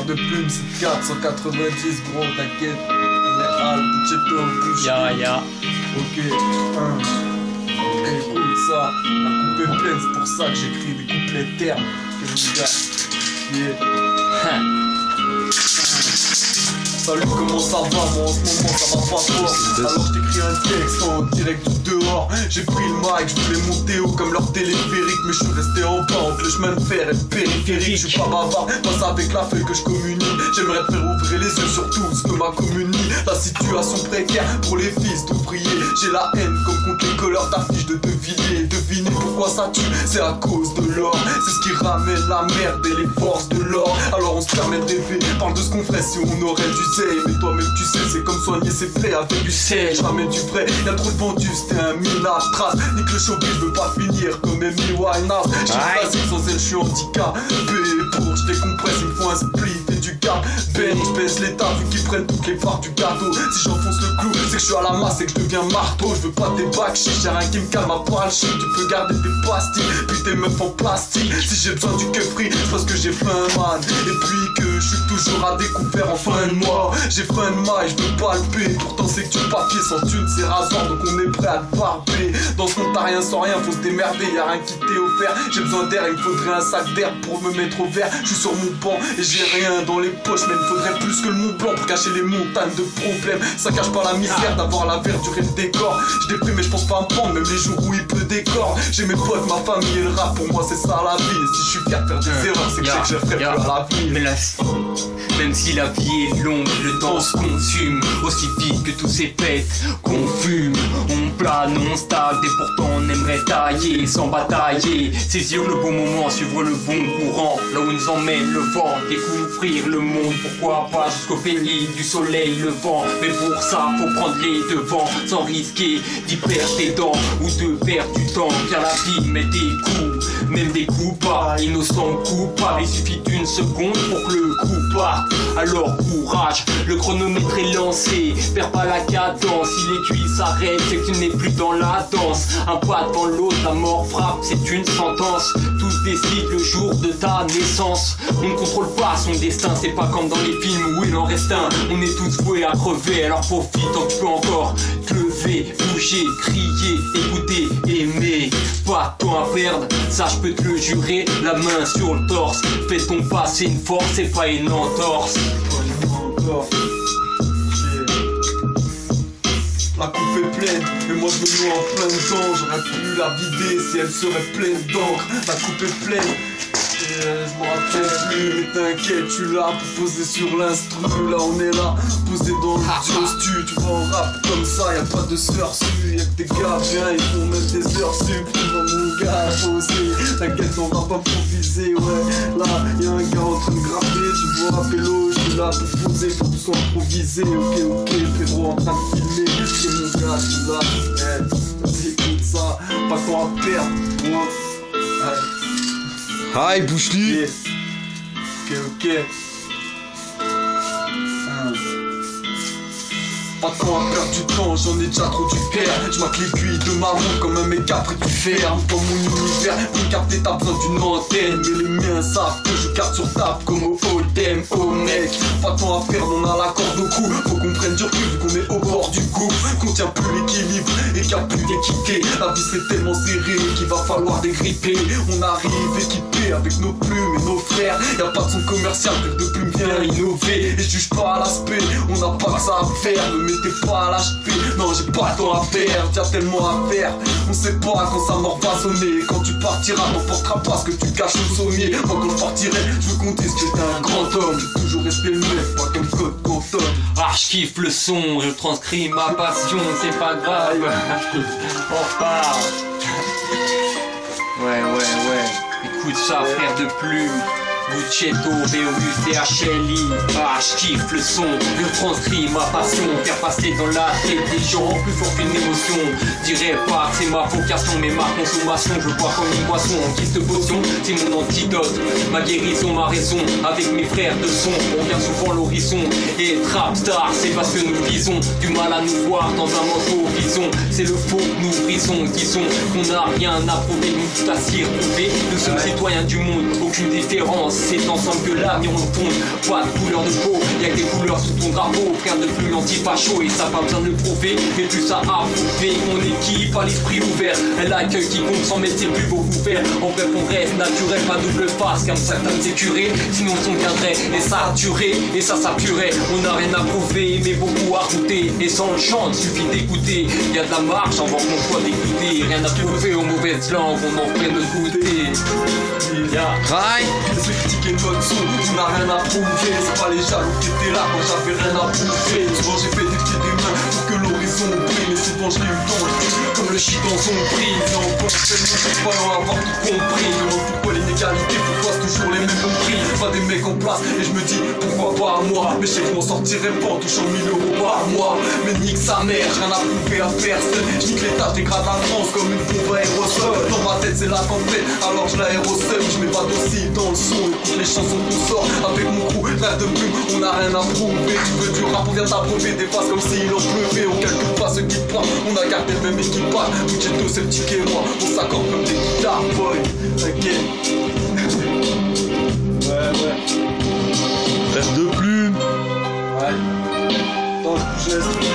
frère de plume, c'est 490 gros, t'inquiète. On est Al, Bucetto, Bouche. Ya. Ok, écoute ça, la coupe est pleine, c'est pour ça que j'écris des couplets termes. Que les gars, Salut, comment ça va? Moi en ce moment ça va pas fort. Alors je t'écris un texte en direct du dehors. J'ai pris le mic, je voulais monter haut comme leur téléphérique, mais je suis resté en bas entre le chemin de fer et le périphérique. Je suis pas bavard, passe avec la feuille que je communie. J'aimerais te faire ouvrir les yeux sur tout ce que m'a communie. La situation précaire pour les fils d'ouvriers. J'ai la haine comme contre les couleurs d'affiches de deviner. Deviner pourquoi ça tue, c'est à cause de l'or. C'est ce qui ramène la merde et les forces de l'or. Alors on se permet de rêver, parle de ce qu'on ferait si on aurait du zèle. Mais toi-même tu sais, c'est comme soigner ses plaies avec du sel. Je ramène du vrai, y'a trop de vendus, c'était un minage trace. Nique le showbiz, je veux pas finir comme Amy Winehouse. J'ai choisi sans elle, je suis handicapé. Pour je décompresse, il me faut un split et du gars. Ben, je baisse l'état vu qu'ils prennent toutes les parts du gâteau. Si j'enfonce le clou, c'est que je suis à la masse et que je deviens marteau. Je veux pas tes bacs, j'ai rien qui me calme à part le shit. Tu peux garder tes pastilles, puis tes meufs en plastique. Si j'ai besoin du free, c'est parce que j'ai faim man. Et puis que je suis toujours à découvert en fin de mois. J'ai faim de maille, je veux pas le payer. Pourtant c'est que du papier sans thune, c'est rasoir. Donc on est prêt à te barber. Dans ce monde t'as rien sans rien, faut se démerder. Y'a rien qui t'est offert. J'ai besoin d'air, il me faudrait un sac d'air pour me mettre au vert. Je suis sur mon banc et j'ai rien dans les poches. Mais il me faudrait plus que le Mont Blanc pour cacher les montagnes de problèmes. Ça cache pas la misère d'avoir la verdure et le décor. Je déprime mais je pense pas me prendre, même les jours où il pleut des corps. J'ai mes potes, ma famille et le rap, pour moi c'est ça la vie. Et si je suis fier de faire des erreurs, c'est que je ferai plus à la vie. Mais là, même si la vie est longue, le temps se consume aussi vite que tous ces pets qu'on fume. On plane, on stagne et pourtant on aimerait tailler sans batailler. Saisir le bon moment, suivre le bon courant, là où nous emmène le vent, découvrir le monde, pourquoi pas jusqu'au pays du soleil levant. Mais pour ça faut prendre les devants sans risquer d'y perdre tes dents ou de perdre du temps, car la vie met des coups, même des coups pas innocents, coupables. Il suffit d'une seconde pour que le coup parte. Alors courage, le chronomètre est lancé, perds pas la cadence. Si l'aiguille s'arrête, c'est que tu n'es plus dans la danse. Un pas devant l'autre, la mort frappe, c'est une sentence. Tous décident le jour de ta naissance. On ne contrôle pas son destin, c'est pas comme dans les films où il en reste un. On est tous voués à crever, alors profite tant que tu peux encore te lever, bouger, crier, écouter, aimer. Pas de temps à perdre, ça je peux te le jurer. La main sur le torse, fais ton pas, c'est une force, c'est pas une entorse. La coupe est pleine, mais moi je me noie en plein dedans. J'aurais pu la vider si elle serait pleine d'encre. La coupe est pleine, et je me rappelle plus. Mais t'inquiète, je suis là pour poser sur l'instru. Là on est là, posé dans le stu. Tu vois on rappe comme ça, y'a pas de sueur su. Y'a que des gars bien, ils font même des heures sup. Tu vois mon gars poser, t'inquiète on va pas improviser. Ouais, là y'a un gars en train de graver. Tu vois vélo, je suis là pour poser, faut tout s'improviser. Ok, Pedro en train de filmer. C'est mon gars, je suis là. Vas-y écoute ça, pas temps à perdre. Moi, Hi, bouche-lui. Ok. Pas de temps à perdre du temps, j'en ai déjà trop du père. Je marque l'aiguille de ma montre comme un méga près du fer. Dans mon univers, pour me capter t'as besoin d'une antenne. Mais les miens savent que je garde sur table comme au Oldem, oh mec. Pas de temps à perdre, on a la corde au cou. Faut qu'on prenne du recul vu qu'on est au bord du gouffre. Qu'on tient plus l'équilibre et qu'il n'y a plus d'équité. La vie c'est tellement serré qu'il va falloir dégripper. On arrive équipé avec nos plumes et nos frères. Y'a pas de son commercial, plus de plumes vient innover. Et je juge pas à l'aspect, on n'a pas que ça à faire. Ne mettez pas à l'HP, non j'ai pas le temps à perdre. Y'a tellement à faire, on sait pas quand sa mort va sonner. Quand tu partiras, n'emportera pas ce que tu caches au sommier. Moi quand je partirai, je veux compter ce que j'étais un grand homme. J'ai toujours resté le même, pas comme code quantum. Ah, je kiffe le son, je transcris ma passion, c'est pas grave. On repart. Ouais. Écoute ça, frère de plume. Bucetto, Beurus, THLI. Ah, je kiffe le son, je transcris ma passion. Faire passer dans la tête des gens plus fort qu'une émotion. Dirais pas que c'est ma vocation, mais ma consommation. Je bois comme une boisson, en guise de potion. C'est mon antidote, ma guérison, ma raison. Avec mes frères de son, on vient souvent l'horizon. Et trap star, c'est parce que nous visons. Du mal à nous voir dans un manteau horizon. C'est le faux que nous brisons, disons qu'on n'a rien à prouver. Nous tout à s'y retrouver, nous sommes citoyens du monde, aucune différence. c'est ensemble que l'avenir on fonde. Pas de couleur de peau, y'a que des couleurs sous ton drapeau. Rien de plus anti-facho et ça pas besoin de le prouver. Mais plus ça a prouvé, on équipe à l'esprit ouvert. L'accueil qui compte sans métier plus beau vous faire. En bref on reste naturel, pas double face comme certaines écurées. Sinon son cadré et ça a duré et ça purait. On n'a rien à prouver mais beaucoup à goûter. Et sans le chant il suffit d'écouter. Y'a de la marche avant qu'on soit dégoûté. Rien à prouver aux mauvaises langues, on en fait de goûter. Rail. C'est critiquer notre son, on n'a rien à prouver. C'est pas les jaloux qui étaient là quand j'avais rien à prouver. Souvent j'ai fait des pieds des mains pour que l'horizon brille. Mais souvent je l'ai eu dans le cul, comme le shit dans son prix. Et encore tellement de pas avoir tout compris. Je demande pourquoi l'inégalité, pourquoi c'est toujours les mêmes prix. Pas des mecs en place et je me dis pourquoi pas à moi. Mais je sais que je m'en sortirais pas en touchant 1000 euros par mois. Mais nique sa mère, j'ai rien à prouver à personne. Je nique les tâches, dégrade la France comme une bombe à aérosol. Dans ma tête c'est la tempête, alors je l'aérosol. Je mets pas d'aussi dans le son, écoute les chansons qu'on sort. Avec mon crew, rêve de plume, on n'a rien à prouver. Tu veux du rap, on vient t'approuver. Des faces comme s'il en pleuvait. On calcule pas ce qui prend, on a gardé le même équipage. Mugetto, c'est petit et moi, on s'accorde comme des guitares, boy. Ok. Ouais. Rêve de plume. Ouais. Attends, je